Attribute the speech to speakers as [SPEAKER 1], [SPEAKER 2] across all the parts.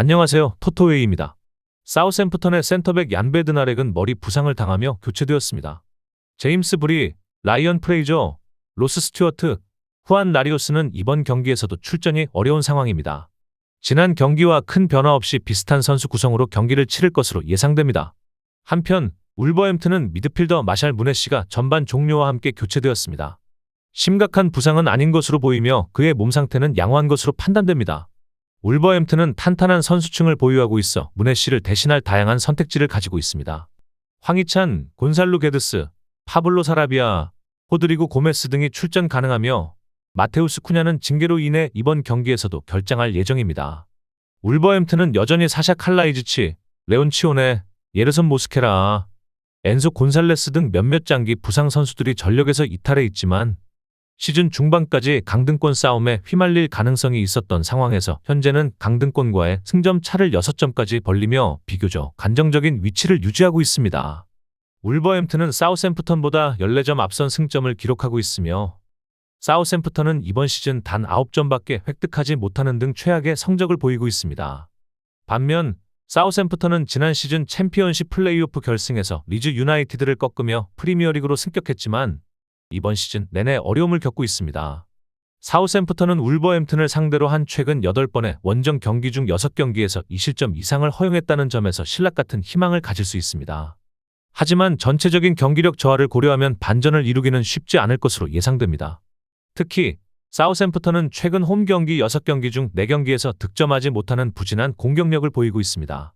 [SPEAKER 1] 안녕하세요. 토토웨이입니다. 사우샘프턴의 센터백 얀 베드나렉은 머리 부상을 당하며 교체되었습니다. 제임스 브리, 라이언 프레이저, 로스 스튜어트, 후안 라리오스는 이번 경기에서도 출전이 어려운 상황입니다. 지난 경기와 큰 변화 없이 비슷한 선수 구성으로 경기를 치를 것으로 예상됩니다. 한편 울버햄튼은 미드필더 마샬 무네시가 전반 종료와 함께 교체되었습니다. 심각한 부상은 아닌 것으로 보이며 그의 몸 상태는 양호한 것으로 판단됩니다. 울버햄튼은 탄탄한 선수층을 보유하고 있어 무네시를 대신할 다양한 선택지를 가지고 있습니다. 황희찬, 곤살루 게드스, 파블로 사라비아, 호드리고 고메스 등이 출전 가능하며 마테우스 쿠냐는 징계로 인해 이번 경기에서도 결장할 예정입니다. 울버햄튼은 여전히 사샤 칼라이지치, 레온 치오네, 예르선 모스케라, 엔소 곤살레스 등 몇몇 장기 부상 선수들이 전력에서 이탈해 있지만 시즌 중반까지 강등권 싸움에 휘말릴 가능성이 있었던 상황에서 현재는 강등권과의 승점 차를 6점까지 벌리며 비교적 안정적인 위치를 유지하고 있습니다. 울버햄튼은 사우샘프턴보다 14점 앞선 승점을 기록하고 있으며 사우샘프턴은 이번 시즌 단 9점밖에 획득하지 못하는 등 최악의 성적을 보이고 있습니다. 반면 사우샘프턴은 지난 시즌 챔피언십 플레이오프 결승에서 리즈 유나이티드를 꺾으며 프리미어리그로 승격했지만 이번 시즌 내내 어려움을 겪고 있습니다. 사우샘프턴은 울버햄튼을 상대로 한 최근 8번의 원정 경기 중 6경기에서 2실점 이상을 허용했다는 점에서 신락 같은 희망을 가질 수 있습니다. 하지만 전체적인 경기력 저하를 고려하면 반전을 이루기는 쉽지 않을 것으로 예상됩니다. 특히 사우샘프턴은 최근 홈 경기 6경기 중 4경기에서 득점하지 못하는 부진한 공격력을 보이고 있습니다.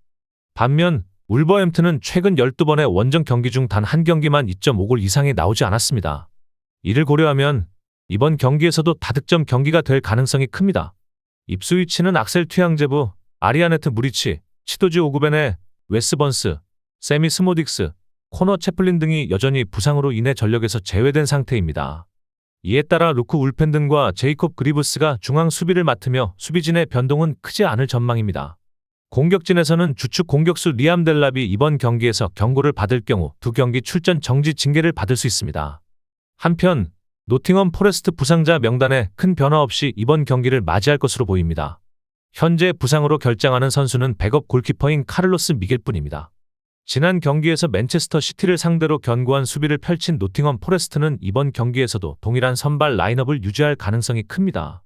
[SPEAKER 1] 반면 울버햄튼은 최근 12번의 원정 경기 중 단 한 경기만 2.5골 이상이 나오지 않았습니다. 이를 고려하면 이번 경기에서도 다득점 경기가 될 가능성이 큽니다. 입스위치는 악셀 튀앙제부, 아리아네트 무리치, 치도지 오구베네, 웨스 번스, 세미 스모딕스, 코너 채플린 등이 여전히 부상으로 인해 전력에서 제외된 상태입니다. 이에 따라 루크 울펜든과 제이콥 그리브스가 중앙 수비를 맡으며 수비진의 변동은 크지 않을 전망입니다. 공격진에서는 주축 공격수 리암 델랍이 이번 경기에서 경고를 받을 경우 2경기 출전 정지 징계를 받을 수 있습니다. 한편 노팅엄 포레스트 부상자 명단에 큰 변화 없이 이번 경기를 맞이할 것으로 보입니다. 현재 부상으로 결장하는 선수는 백업 골키퍼인 카를로스 미겔뿐입니다. 지난 경기에서 맨체스터 시티를 상대로 견고한 수비를 펼친 노팅엄 포레스트는 이번 경기에서도 동일한 선발 라인업을 유지할 가능성이 큽니다.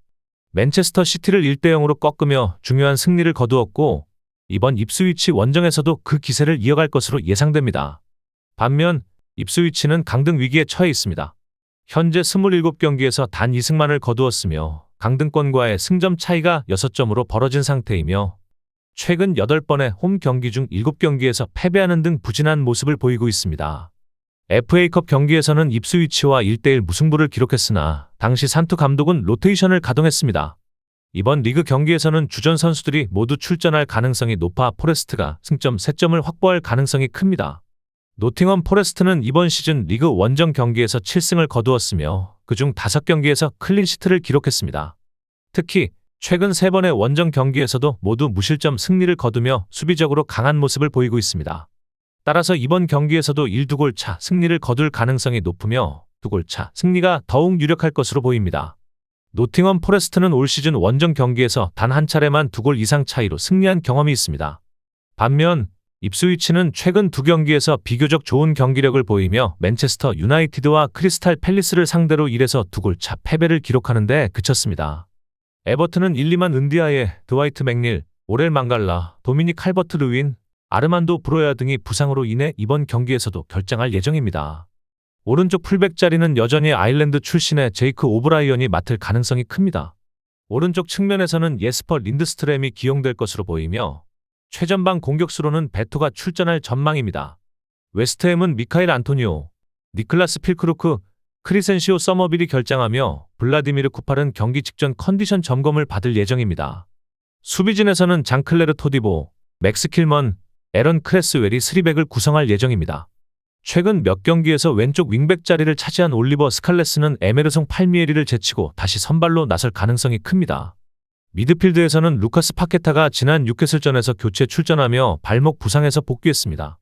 [SPEAKER 1] 맨체스터 시티를 1대0으로 꺾으며 중요한 승리를 거두었고 이번 입스위치 원정에서도 그 기세를 이어갈 것으로 예상됩니다. 반면 입스위치는 강등 위기에 처해 있습니다. 현재 27경기에서 단 2승만을 거두었으며 강등권과의 승점 차이가 6점으로 벌어진 상태이며 최근 8번의 홈 경기 중 7경기에서 패배하는 등 부진한 모습을 보이고 있습니다. FA컵 경기에서는 입스위치와 1대1 무승부를 기록했으나 당시 산투 감독은 로테이션을 가동했습니다. 이번 리그 경기에서는 주전 선수들이 모두 출전할 가능성이 높아 포레스트가 승점 3점을 확보할 가능성이 큽니다. 노팅엄 포레스트는 이번 시즌 리그 원정 경기에서 7승을 거두었으며 그중 5경기에서 클린시트를 기록했습니다. 특히 최근 3번의 원정 경기에서도 모두 무실점 승리를 거두며 수비적으로 강한 모습을 보이고 있습니다. 따라서 이번 경기에서도 1-2골 차 승리를 거둘 가능성이 높으며 2골 차 승리가 더욱 유력할 것으로 보입니다. 노팅엄 포레스트는 올 시즌 원정 경기에서 단 한 차례만 2골 이상 차이로 승리한 경험이 있습니다. 반면 입스위치는 최근 2경기에서 비교적 좋은 경기력을 보이며 맨체스터 유나이티드와 크리스탈 팰리스를 상대로 1에서 2골 차 패배를 기록하는 데 그쳤습니다. 에버튼은 일리만 은디아예, 드와이트 맥닐, 오렐 망갈라, 도미닉 칼버트 르윈, 아르만도 브로야 등이 부상으로 인해 이번 경기에서도 결장할 예정입니다. 오른쪽 풀백 자리는 여전히 아일랜드 출신의 제이크 오브라이언이 맡을 가능성이 큽니다. 오른쪽 측면에서는 예스퍼 린드스트램이 기용될 것으로 보이며 최전방 공격수로는 베토가 출전할 전망입니다. 웨스트햄은 미카엘 안토니오, 니클라스 필크루크, 크리센시오 서머빌이 결장하며 블라디미르 쿠팔은 경기 직전 컨디션 점검을 받을 예정입니다. 수비진에서는 장클레르 토디보, 맥스 킬먼, 에런 크레스웰이 3백을 구성할 예정입니다. 최근 몇 경기에서 왼쪽 윙백 자리를 차지한 올리버 스칼레스는 에메르송 팔미에리를 제치고 다시 선발로 나설 가능성이 큽니다. 미드필드에서는 루카스 파케타가 지난 뉴캐슬전에서 교체 출전하며 발목 부상에서 복귀했습니다.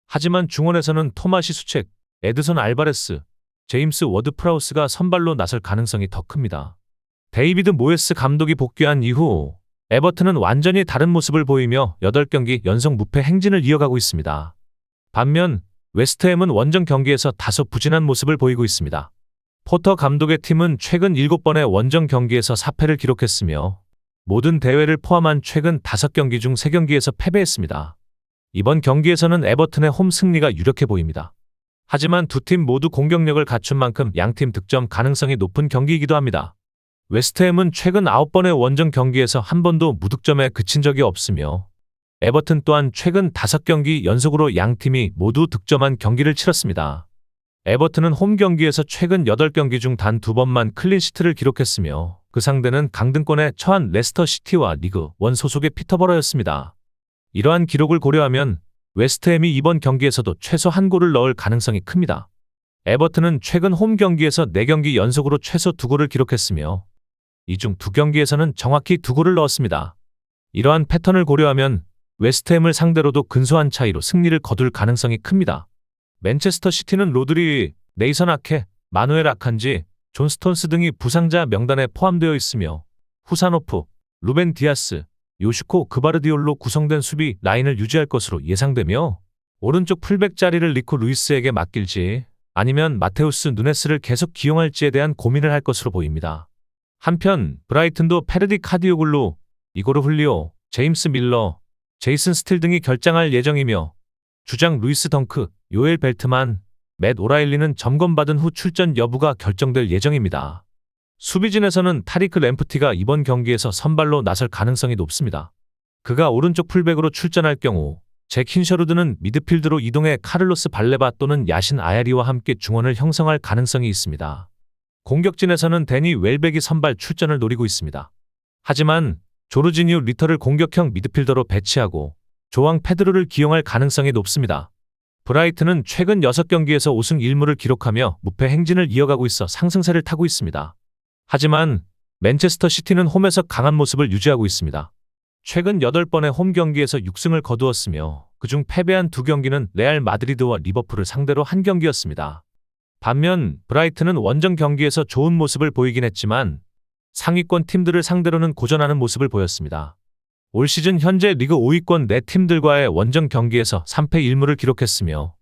[SPEAKER 1] 하지만 중원에서는 토마시 수책, 에드선 알바레스, 제임스 워드 프라우스가 선발로 나설 가능성이 더 큽니다. 데이비드 모예스 감독이 복귀한 이후 에버튼은 완전히 다른 모습을 보이며 8경기 연속 무패 행진을 이어가고 있습니다. 반면 웨스트햄은 원정 경기에서 다소 부진한 모습을 보이고 있습니다. 포터 감독의 팀은 최근 7번의 원정 경기에서 4패를 기록했으며 모든 대회를 포함한 최근 5경기 중 3경기에서 패배했습니다. 이번 경기에서는 에버튼의 홈 승리가 유력해 보입니다. 하지만 두 팀 모두 공격력을 갖춘 만큼 양팀 득점 가능성이 높은 경기이기도 합니다. 웨스트햄은 최근 9번의 원정 경기에서 한 번도 무득점에 그친 적이 없으며 에버튼 또한 최근 5경기 연속으로 양팀이 모두 득점한 경기를 치렀습니다. 에버튼은 홈 경기에서 최근 8경기 중 단 2번만 클린시트를 기록했으며 그 상대는 강등권에 처한 레스터 시티와 리그 1 소속의 피터버러였습니다. 이러한 기록을 고려하면 웨스트햄이 이번 경기에서도 최소 한 골을 넣을 가능성이 큽니다. 에버튼은 최근 홈 경기에서 4경기 연속으로 최소 2골을 기록했으며 이 중 2경기에서는 정확히 2골을 넣었습니다. 이러한 패턴을 고려하면 웨스트햄을 상대로도 근소한 차이로 승리를 거둘 가능성이 큽니다. 맨체스터 시티는 로드리, 네이선 아케, 마누엘 아칸지, 존 스톤스 등이 부상자 명단에 포함되어 있으며 후사노프, 루벤 디아스, 요시코 그바르디올로 구성된 수비 라인을 유지할 것으로 예상되며 오른쪽 풀백 자리를 니코 루이스에게 맡길지 아니면 마테우스 누네스를 계속 기용할지에 대한 고민을 할 것으로 보입니다. 한편 브라이튼도 페르디 카디오글루, 이고르 훌리오, 제임스 밀러, 제이슨 스틸 등이 결장할 예정이며 주장 루이스 덩크, 요엘 벨트만, 맷 오라일리는 점검받은 후 출전 여부가 결정될 예정입니다. 수비진에서는 타리크 램프티가 이번 경기에서 선발로 나설 가능성이 높습니다. 그가 오른쪽 풀백으로 출전할 경우 잭 힌셔루드는 미드필드로 이동해 카를로스 발레바 또는 야신 아야리와 함께 중원을 형성할 가능성이 있습니다. 공격진에서는 데니 웰백이 선발 출전을 노리고 있습니다. 하지만 조르지니우 리터를 공격형 미드필더로 배치하고 조앙 페드로를 기용할 가능성이 높습니다. 브라이튼은 최근 6경기에서 5승 1무를 기록하며 무패 행진을 이어가고 있어 상승세를 타고 있습니다. 하지만 맨체스터 시티는 홈에서 강한 모습을 유지하고 있습니다. 최근 8번의 홈 경기에서 6승을 거두었으며 그중 패배한 2경기는 레알 마드리드와 리버풀을 상대로 한 경기였습니다. 반면 브라이튼은 원정 경기에서 좋은 모습을 보이긴 했지만 상위권 팀들을 상대로는 고전하는 모습을 보였습니다. 올 시즌 현재 리그 5위권 4팀들과의 원정 경기에서 3패 1무를 기록했으며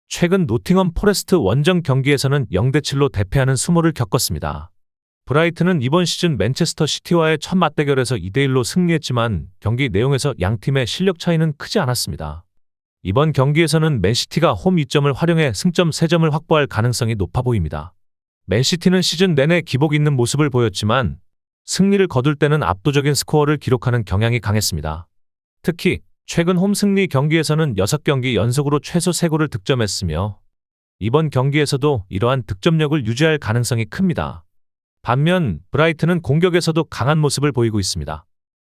[SPEAKER 1] 최근 노팅엄 포레스트 원정 경기에서는 0대7로 대패하는 수모를 겪었습니다. 브라이튼은 이번 시즌 맨체스터 시티와의 첫 맞대결에서 2대1로 승리했지만 경기 내용에서 양팀의 실력 차이는 크지 않았습니다. 이번 경기에서는 맨시티가 홈 이점을 활용해 승점 3점을 확보할 가능성이 높아 보입니다. 맨시티는 시즌 내내 기복 있는 모습을 보였지만 승리를 거둘 때는 압도적인 스코어를 기록하는 경향이 강했습니다. 특히 최근 홈 승리 경기에서는 6경기 연속으로 최소 3골을 득점했으며 이번 경기에서도 이러한 득점력을 유지할 가능성이 큽니다. 반면 브라이튼은 공격에서도 강한 모습을 보이고 있습니다.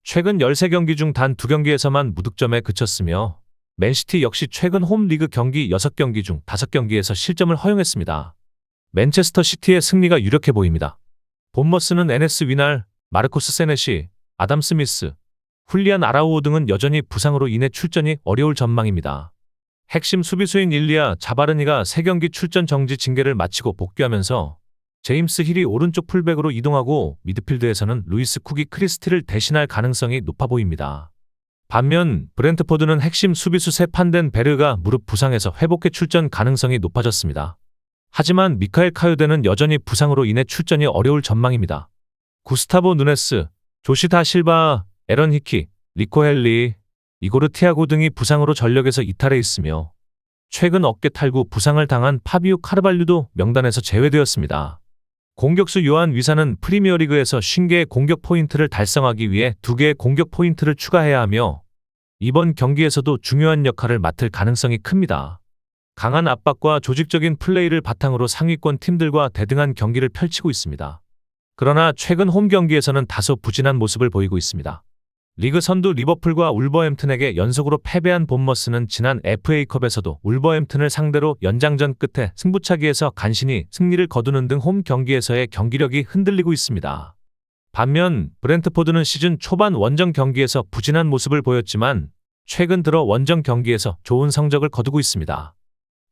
[SPEAKER 1] 최근 13경기 중 단 2경기에서만 무득점에 그쳤으며 맨시티 역시 최근 홈 리그 경기 6경기 중 5경기에서 실점을 허용했습니다. 맨체스터 시티의 승리가 유력해 보입니다. 본머스는 에네스 위날, 마르코스 세네시, 아담 스미스, 훌리안 아라우오 등은 여전히 부상으로 인해 출전이 어려울 전망입니다. 핵심 수비수인 일리아 자바르니가 3경기 출전 정지 징계를 마치고 복귀하면서 제임스 힐이 오른쪽 풀백으로 이동하고 미드필드에서는 루이스 쿡이 크리스티를 대신할 가능성이 높아 보입니다. 반면 브렌트포드는 핵심 수비수 세판덴 베르가 무릎 부상에서 회복해 출전 가능성이 높아졌습니다. 하지만 미카엘 카요데는 여전히 부상으로 인해 출전이 어려울 전망입니다. 구스타보 누네스, 조시 다 실바, 에런 히키, 리코 헬리, 이고르 티아고 등이 부상으로 전력에서 이탈해 있으며 최근 어깨 탈구 부상을 당한 파비우 카르발류도 명단에서 제외되었습니다. 공격수 요한 위사는 프리미어리그에서 50개의 공격 포인트를 달성하기 위해 2개의 공격 포인트를 추가해야 하며 이번 경기에서도 중요한 역할을 맡을 가능성이 큽니다. 강한 압박과 조직적인 플레이를 바탕으로 상위권 팀들과 대등한 경기를 펼치고 있습니다. 그러나 최근 홈 경기에서는 다소 부진한 모습을 보이고 있습니다. 리그 선두 리버풀과 울버햄튼에게 연속으로 패배한 본머스는 지난 FA컵에서도 울버햄튼을 상대로 연장전 끝에 승부차기에서 간신히 승리를 거두는 등 홈 경기에서의 경기력이 흔들리고 있습니다. 반면 브렌트포드는 시즌 초반 원정 경기에서 부진한 모습을 보였지만 최근 들어 원정 경기에서 좋은 성적을 거두고 있습니다.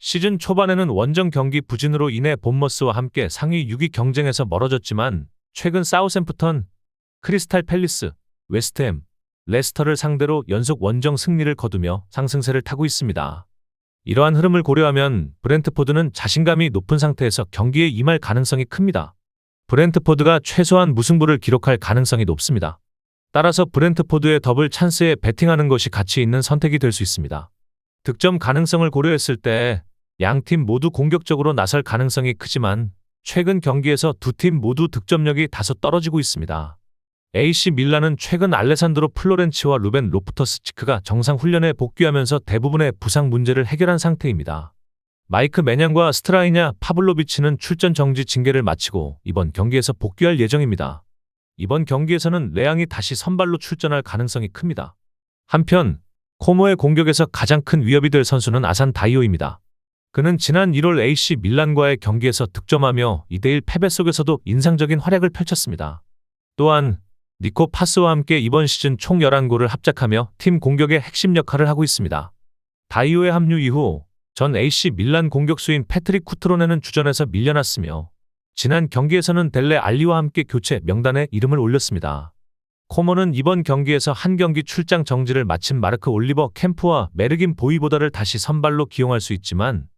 [SPEAKER 1] 시즌 초반에는 원정 경기 부진으로 인해 본머스와 함께 상위 6위 경쟁에서 멀어졌지만 최근 사우샘프턴, 크리스탈 팰리스, 웨스트햄, 레스터를 상대로 연속 원정 승리를 거두며 상승세를 타고 있습니다. 이러한 흐름을 고려하면 브렌트포드는 자신감이 높은 상태에서 경기에 임할 가능성이 큽니다. 브렌트포드가 최소한 무승부를 기록할 가능성이 높습니다. 따라서 브렌트포드의 더블 찬스에 베팅하는 것이 가치 있는 선택이 될 수 있습니다. 득점 가능성을 고려했을 때 양팀 모두 공격적으로 나설 가능성이 크지만 최근 경기에서 두 팀 모두 득점력이 다소 떨어지고 있습니다. AC 밀란은 최근 알레산드로 플로렌치와 루벤 로프터스치크가 정상 훈련에 복귀하면서 대부분의 부상 문제를 해결한 상태입니다. 마이크 매냥과 스트라이냐 파블로비치는 출전 정지 징계를 마치고 이번 경기에서 복귀할 예정입니다. 이번 경기에서는 레앙이 다시 선발로 출전할 가능성이 큽니다. 한편 코모의 공격에서 가장 큰 위협이 될 선수는 아산 다이오입니다. 그는 지난 1월 AC 밀란과의 경기에서 득점하며 2대1 패배 속에서도 인상적인 활약을 펼쳤습니다. 또한 니코 파스와 함께 이번 시즌 총 11골을 합작하며 팀 공격의 핵심 역할을 하고 있습니다. 다이오의 합류 이후 전 AC 밀란 공격수인 패트릭 쿠트로네는 주전에서 밀려났으며 지난 경기에서는 델레 알리와 함께 교체 명단에 이름을 올렸습니다. 코모는 이번 경기에서 한 경기 출장 정지를 마친 마르크 올리버 캠프와 메르긴 보이보다를 다시 선발로 기용할 수 있지만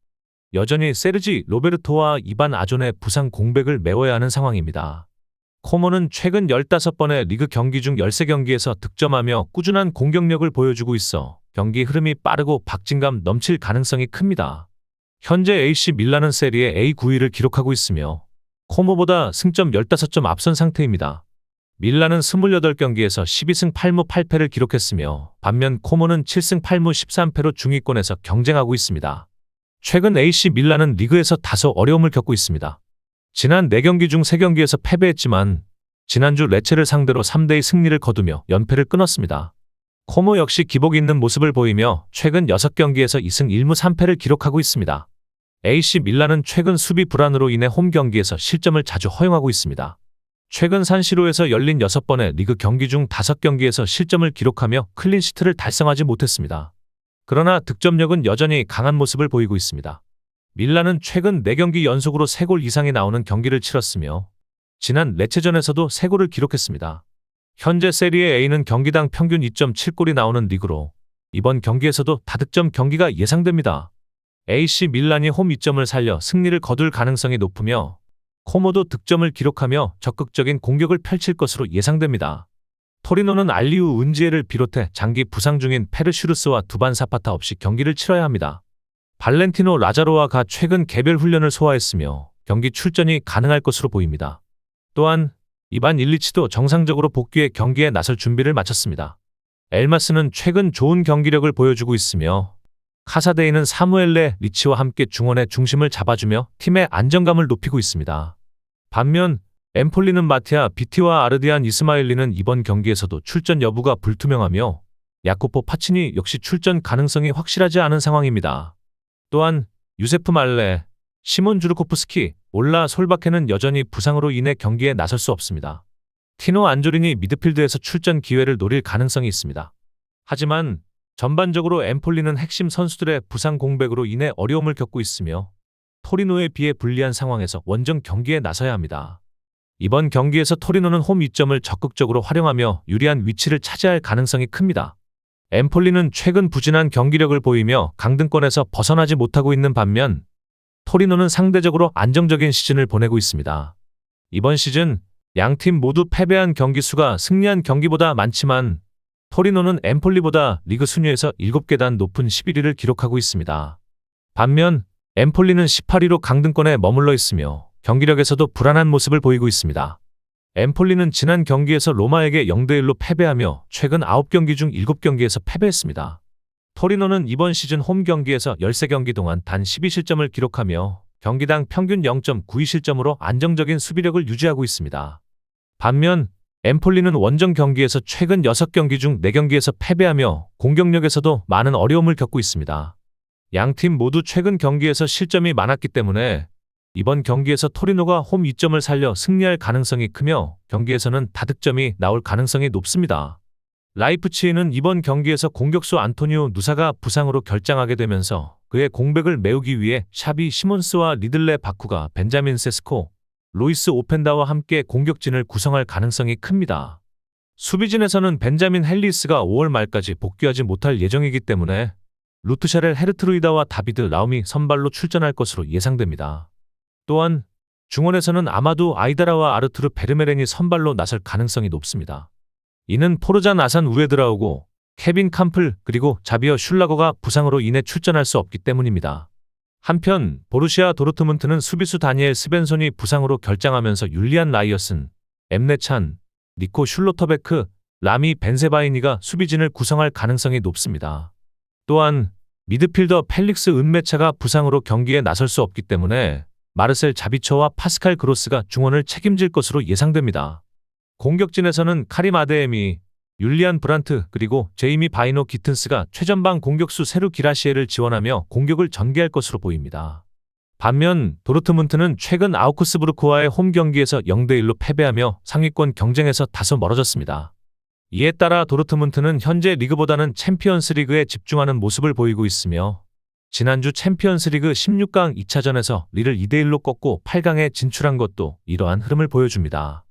[SPEAKER 1] 여전히 세르지 로베르토와 이반 아존의 부상 공백을 메워야 하는 상황입니다. 코모는 최근 15번의 리그 경기 중 13경기에서 득점하며 꾸준한 공격력을 보여주고 있어 경기 흐름이 빠르고 박진감 넘칠 가능성이 큽니다. 현재 AC 밀란은 세리에 A 9위를 기록하고 있으며 코모보다 승점 15점 앞선 상태입니다. 밀란은 28경기에서 12승 8무 8패를 기록했으며 반면 코모는 7승 8무 13패로 중위권에서 경쟁하고 있습니다. 최근 AC 밀란은 리그에서 다소 어려움을 겪고 있습니다. 지난 4경기 중 3경기에서 패배했지만 지난주 레체를 상대로 3대2 승리를 거두며 연패를 끊었습니다. 코모 역시 기복 있는 모습을 보이며 최근 6경기에서 2승 1무 3패를 기록하고 있습니다. AC 밀란은 최근 수비 불안으로 인해 홈 경기에서 실점을 자주 허용하고 있습니다. 최근 산시로에서 열린 6번의 리그 경기 중 5경기에서 실점을 기록하며 클린시트를 달성하지 못했습니다. 그러나 득점력은 여전히 강한 모습을 보이고 있습니다. 밀란은 최근 4경기 연속으로 3골 이상이 나오는 경기를 치렀으며 지난 레체전에서도 3골을 기록했습니다. 현재 세리에 A는 경기당 평균 2.7골이 나오는 리그로 이번 경기에서도 다득점 경기가 예상됩니다. AC 밀란이 홈 이점을 살려 승리를 거둘 가능성이 높으며 코모도 득점을 기록하며 적극적인 공격을 펼칠 것으로 예상됩니다. 토리노는 알리우 은지에를 비롯해 장기 부상 중인 페르슈르스와 두반 사파타 없이 경기를 치러야 합니다. 발렌티노 라자로와가 최근 개별 훈련을 소화했으며 경기 출전이 가능할 것으로 보입니다. 또한 이반 일리치도 정상적으로 복귀해 경기에 나설 준비를 마쳤습니다. 엘마스는 최근 좋은 경기력을 보여주고 있으며 카사데이는 사무엘레 리치와 함께 중원의 중심을 잡아주며 팀의 안정감을 높이고 있습니다. 반면 엠폴리는 마티아 비티와 아르디안 이스마일리는 이번 경기에서도 출전 여부가 불투명하며 야코포 파치니 역시 출전 가능성이 확실하지 않은 상황입니다. 또한 유세프 말레, 시몬 주르코프스키, 올라 솔바케는 여전히 부상으로 인해 경기에 나설 수 없습니다. 티노 안조린이 미드필드에서 출전 기회를 노릴 가능성이 있습니다. 하지만 전반적으로 엠폴리는 핵심 선수들의 부상 공백으로 인해 어려움을 겪고 있으며 토리노에 비해 불리한 상황에서 원정 경기에 나서야 합니다. 이번 경기에서 토리노는 홈 이점을 적극적으로 활용하며 유리한 위치를 차지할 가능성이 큽니다. 엠폴리는 최근 부진한 경기력을 보이며 강등권에서 벗어나지 못하고 있는 반면 토리노는 상대적으로 안정적인 시즌을 보내고 있습니다. 이번 시즌 양팀 모두 패배한 경기 수가 승리한 경기보다 많지만 토리노는 엠폴리보다 리그 순위에서 7계단 높은 11위를 기록하고 있습니다. 반면 엠폴리는 18위로 강등권에 머물러 있으며 경기력에서도 불안한 모습을 보이고 있습니다. 엠폴리는 지난 경기에서 로마에게 0대1로 패배하며 최근 9경기 중 7경기에서 패배했습니다. 토리노는 이번 시즌 홈 경기에서 13경기 동안 단 12실점을 기록하며 경기당 평균 0.92실점으로 안정적인 수비력을 유지하고 있습니다. 반면 엠폴리는 원정 경기에서 최근 6경기 중 4경기에서 패배하며 공격력에서도 많은 어려움을 겪고 있습니다. 양팀 모두 최근 경기에서 실점이 많았기 때문에 이번 경기에서 토리노가 홈 이점을 살려 승리할 가능성이 크며 경기에서는 다득점이 나올 가능성이 높습니다. 라이프치히는 이번 경기에서 공격수 안토니오 누사가 부상으로 결장하게 되면서 그의 공백을 메우기 위해 샤비 시몬스와 리들레 바쿠가 벤자민 세스코, 로이스 오펜다와 함께 공격진을 구성할 가능성이 큽니다. 수비진에서는 벤자민 헬리스가 5월 말까지 복귀하지 못할 예정이기 때문에 루트샤렐 헤르트루이다와 다비드 라움이 선발로 출전할 것으로 예상됩니다. 또한 중원에서는 아마도 아이다라와 아르투르 베르메렌이 선발로 나설 가능성이 높습니다. 이는 포르잔 아산 우레드라우고 케빈 캄플 그리고 자비어 슐라거가 부상으로 인해 출전할 수 없기 때문입니다. 한편 보루시아 도르트문트는 수비수 다니엘 스벤손이 부상으로 결장하면서 율리안 라이어슨, 엠네찬, 니코 슐로터베크, 라미 벤세바이니가 수비진을 구성할 가능성이 높습니다. 또한 미드필더 펠릭스 은메차가 부상으로 경기에 나설 수 없기 때문에 마르셀 자비처와 파스칼 그로스가 중원을 책임질 것으로 예상됩니다. 공격진에서는 카림 아데에미, 율리안 브란트 그리고 제이미 바이노 기튼스가 최전방 공격수 세루 기라시에를 지원하며 공격을 전개할 것으로 보입니다. 반면 도르트문트는 최근 아우크스부르크와의 홈 경기에서 0대1로 패배하며 상위권 경쟁에서 다소 멀어졌습니다. 이에 따라 도르트문트는 현재 리그보다는 챔피언스 리그에 집중하는 모습을 보이고 있으며 지난주 챔피언스 리그 16강 2차전에서 리를 2대1로 꺾고 8강에 진출한 것도 이러한 흐름을 보여줍니다.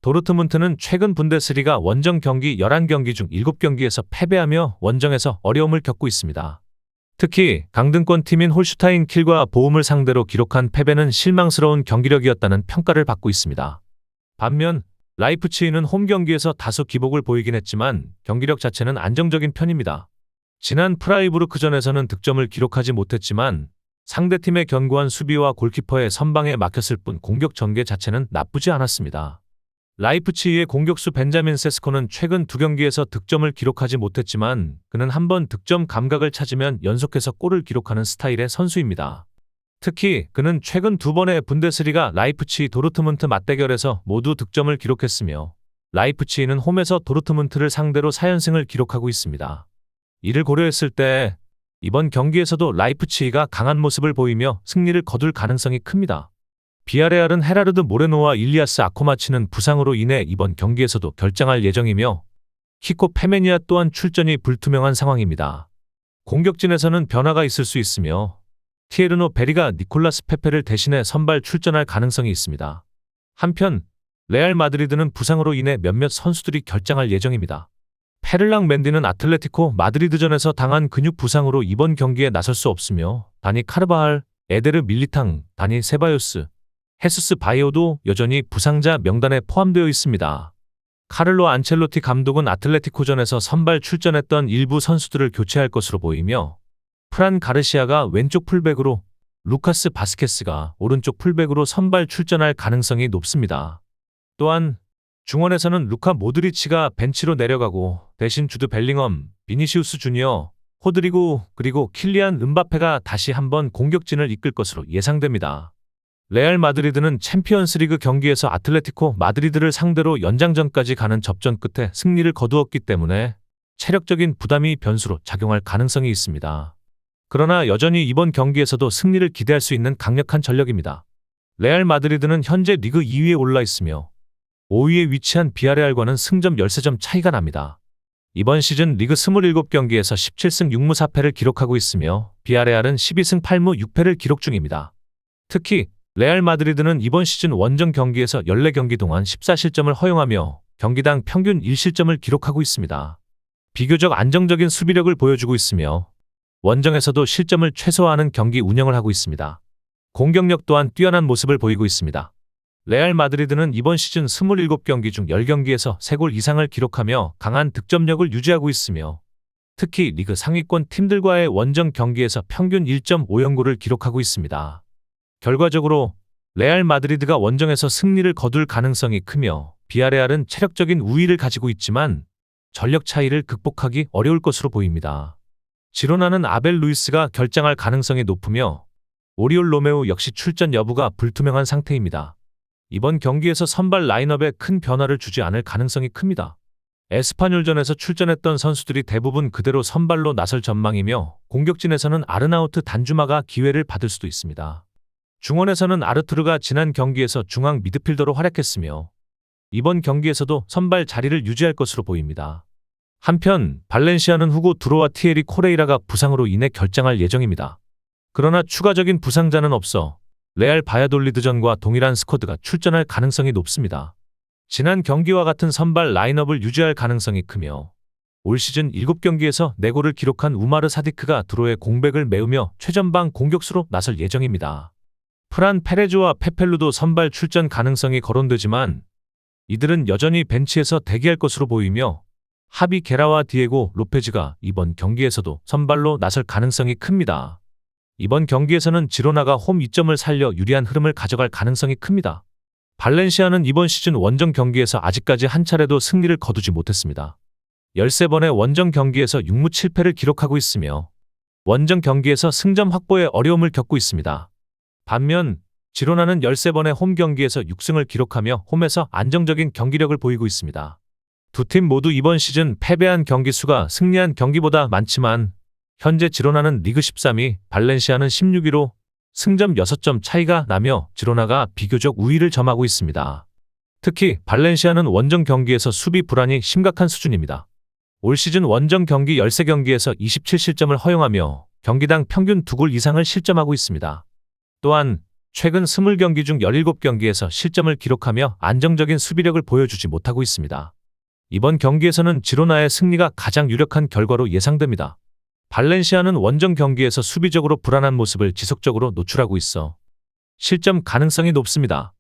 [SPEAKER 1] 도르트문트는 최근 분데스리가 원정 경기 11경기 중 7경기에서 패배하며 원정에서 어려움을 겪고 있습니다. 특히 강등권 팀인 홀슈타인 킬과 보움을 상대로 기록한 패배는 실망스러운 경기력이었다는 평가를 받고 있습니다. 반면 라이프치히는 홈 경기에서 다소 기복을 보이긴 했지만 경기력 자체는 안정적인 편입니다. 지난 프라이부르크전에서는 득점을 기록하지 못했지만 상대팀의 견고한 수비와 골키퍼의 선방에 막혔을 뿐 공격 전개 자체는 나쁘지 않았습니다. 라이프치히의 공격수 벤자민 세스코는 최근 2경기에서 득점을 기록하지 못했지만 그는 한번 득점 감각을 찾으면 연속해서 골을 기록하는 스타일의 선수입니다. 특히 그는 최근 2번의 분데스리가 라이프치히 도르트문트 맞대결에서 모두 득점을 기록했으며 라이프치히는 홈에서 도르트문트를 상대로 4연승을 기록하고 있습니다. 이를 고려했을 때 이번 경기에서도 라이프치히가 강한 모습을 보이며 승리를 거둘 가능성이 큽니다. 비아레알은 헤라르드 모레노와 일리아스 아코마치는 부상으로 인해 이번 경기에서도 결장할 예정이며 키코 페메니아 또한 출전이 불투명한 상황입니다. 공격진에서는 변화가 있을 수 있으며 티에르노 베리가 니콜라스 페페를 대신해 선발 출전할 가능성이 있습니다. 한편 레알 마드리드는 부상으로 인해 몇몇 선수들이 결장할 예정입니다. 페를랑 맨디는 아틀레티코 마드리드전에서 당한 근육 부상으로 이번 경기에 나설 수 없으며 다니 카르바할, 에데르 밀리탕, 다니 세바요스, 헤수스 바이오도 여전히 부상자 명단에 포함되어 있습니다. 카를로 안첼로티 감독은 아틀레티코전에서 선발 출전했던 일부 선수들을 교체할 것으로 보이며 프란 가르시아가 왼쪽 풀백으로 루카스 바스케스가 오른쪽 풀백으로 선발 출전할 가능성이 높습니다. 또한 중원에서는 루카 모드리치가 벤치로 내려가고 대신 주드 벨링엄, 비니시우스 주니어, 호드리고 그리고 킬리안 음바페가 다시 한번 공격진을 이끌 것으로 예상됩니다. 레알 마드리드는 챔피언스리그 경기에서 아틀레티코 마드리드를 상대로 연장전까지 가는 접전 끝에 승리를 거두었기 때문에 체력적인 부담이 변수로 작용할 가능성이 있습니다. 그러나 여전히 이번 경기에서도 승리를 기대할 수 있는 강력한 전력입니다. 레알 마드리드는 현재 리그 2위에 올라 있으며 5위에 위치한 비아레알과는 승점 13점 차이가 납니다. 이번 시즌 리그 27경기에서 17승 6무 4패를 기록하고 있으며 비아레알은 12승 8무 6패를 기록 중입니다. 특히 레알 마드리드는 이번 시즌 원정 경기에서 14경기 동안 14실점을 허용하며 경기당 평균 1실점을 기록하고 있습니다. 비교적 안정적인 수비력을 보여주고 있으며 원정에서도 실점을 최소화하는 경기 운영을 하고 있습니다. 공격력 또한 뛰어난 모습을 보이고 있습니다. 레알 마드리드는 이번 시즌 27경기 중 10경기에서 3골 이상을 기록하며 강한 득점력을 유지하고 있으며 특히 리그 상위권 팀들과의 원정 경기에서 평균 1.5연골을 기록하고 있습니다. 결과적으로 레알 마드리드가 원정에서 승리를 거둘 가능성이 크며 비아레알은 체력적인 우위를 가지고 있지만 전력 차이를 극복하기 어려울 것으로 보입니다. 지로나는 아벨 루이스가 결장할 가능성이 높으며 오리올 로메오 역시 출전 여부가 불투명한 상태입니다. 이번 경기에서 선발 라인업에 큰 변화를 주지 않을 가능성이 큽니다. 에스파뇰전에서 출전했던 선수들이 대부분 그대로 선발로 나설 전망이며 공격진에서는 아르나우트 단주마가 기회를 받을 수도 있습니다. 중원에서는 아르투르가 지난 경기에서 중앙 미드필더로 활약했으며 이번 경기에서도 선발 자리를 유지할 것으로 보입니다. 한편 발렌시아는 후고 두로와 티에리 코레이라가 부상으로 인해 결장할 예정입니다. 그러나 추가적인 부상자는 없어 레알 바야돌리드전과 동일한 스쿼드가 출전할 가능성이 높습니다. 지난 경기와 같은 선발 라인업을 유지할 가능성이 크며 올 시즌 7경기에서 4골을 기록한 우마르 사디크가 드로의 공백을 메우며 최전방 공격수로 나설 예정입니다. 프란 페레즈와 페펠루도 선발 출전 가능성이 거론되지만 이들은 여전히 벤치에서 대기할 것으로 보이며 하비 게라와 디에고 로페즈가 이번 경기에서도 선발로 나설 가능성이 큽니다. 이번 경기에서는 지로나가 홈 이점을 살려 유리한 흐름을 가져갈 가능성이 큽니다. 발렌시아는 이번 시즌 원정 경기에서 아직까지 한 차례도 승리를 거두지 못했습니다. 13번의 원정 경기에서 6무 7패를 기록하고 있으며 원정 경기에서 승점 확보에 어려움을 겪고 있습니다. 반면 지로나는 13번의 홈 경기에서 6승을 기록하며 홈에서 안정적인 경기력을 보이고 있습니다. 두 팀 모두 이번 시즌 패배한 경기 수가 승리한 경기보다 많지만 현재 지로나는 리그 13위, 발렌시아는 16위로 승점 6점 차이가 나며 지로나가 비교적 우위를 점하고 있습니다. 특히 발렌시아는 원정 경기에서 수비 불안이 심각한 수준입니다. 올 시즌 원정 경기 13경기에서 27실점을 허용하며 경기당 평균 2골 이상을 실점하고 있습니다. 또한 최근 20경기 중 17경기에서 실점을 기록하며 안정적인 수비력을 보여주지 못하고 있습니다. 이번 경기에서는 지로나의 승리가 가장 유력한 결과로 예상됩니다. 발렌시아는 원정 경기에서 수비적으로 불안한 모습을 지속적으로 노출하고 있어 실점 가능성이 높습니다.